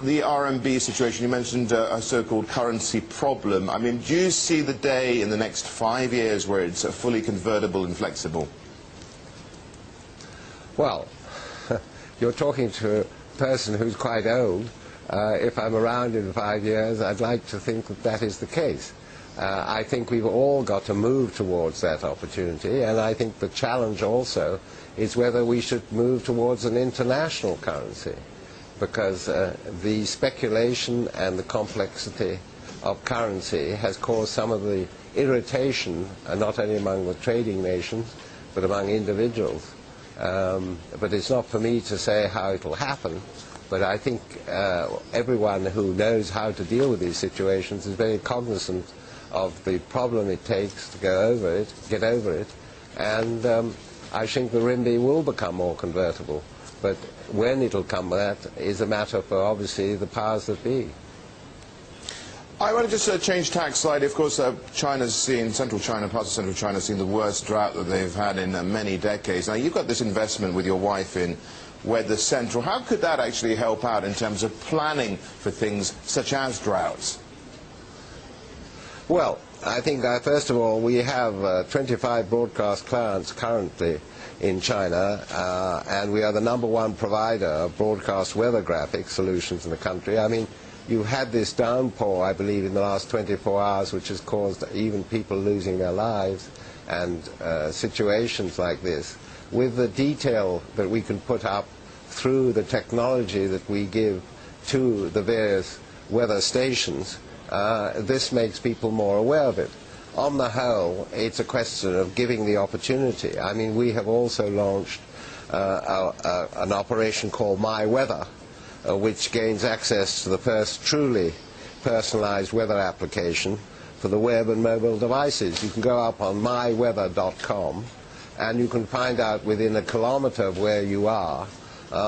the RMB situation, you mentioned a so-called currency problem. I mean, do you see the day in the next 5 years where it's fully convertible and flexible? Well, you're talking to a person who's quite old. If I'm around in 5 years, I'd like to think that that is the case. I think we've all got to move towards that opportunity, and I think the challenge also is whether we should move towards an international currency, because the speculation and the complexity of currency has caused some of the irritation, not only among the trading nations, but among individuals. But it's not for me to say how it will happen, but I think everyone who knows how to deal with these situations is very cognizant of the problem it takes to get over it, and I think the RMB will become more convertible. But when it'll come, that is a matter for, obviously, the powers that be. I want to just change tack slightly. Of course, China's seen, central China, parts of central China, seen the worst drought that they've had in many decades. Now, you've got this investment with your wife in Weather Central. How could that actually help out in terms of planning for things such as droughts? Well, I think, first of all, we have 25 broadcast clients currently in China, and we are the #1 provider of broadcast weather graphic solutions in the country. I mean, you had this downpour, I believe, in the last 24 hours, which has caused even people losing their lives, and situations like this. With the detail that we can put up through the technology that we give to the various weather stations, this makes people more aware of it. On the whole, it's a question of giving the opportunity. I mean, we have also launched an operation called My Weather, which gains access to the first truly personalized weather application for the web and mobile devices. You can go up on myweather.com and you can find out within a kilometer of where you are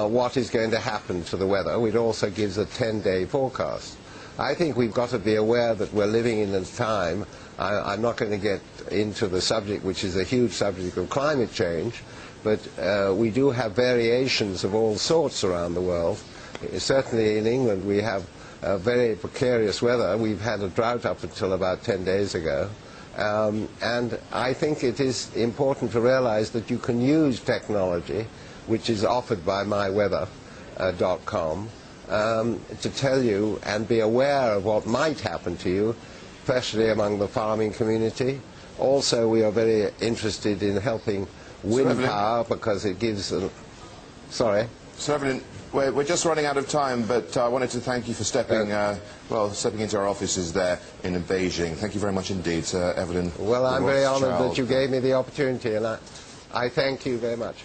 what is going to happen to the weather. It also gives a 10-day forecast. I think we've got to be aware that we're living in a time, I'm not going to get into the subject, which is a huge subject of climate change, but we do have variations of all sorts around the world. Certainly in England we have very precarious weather. We've had a drought up until about 10 days ago. And I think it is important to realize that you can use technology, which is offered by myweather.com, to tell you and be aware of what might happen to you, especially among the farming community. Also, we are very interested in helping wind power because it gives sorry? Sir Evelyn, we're just running out of time, but I wanted to thank you for stepping into our offices there in Beijing. Thank you very much indeed, Sir Evelyn. Well, I'm very honored that you gave me the opportunity, and I thank you very much.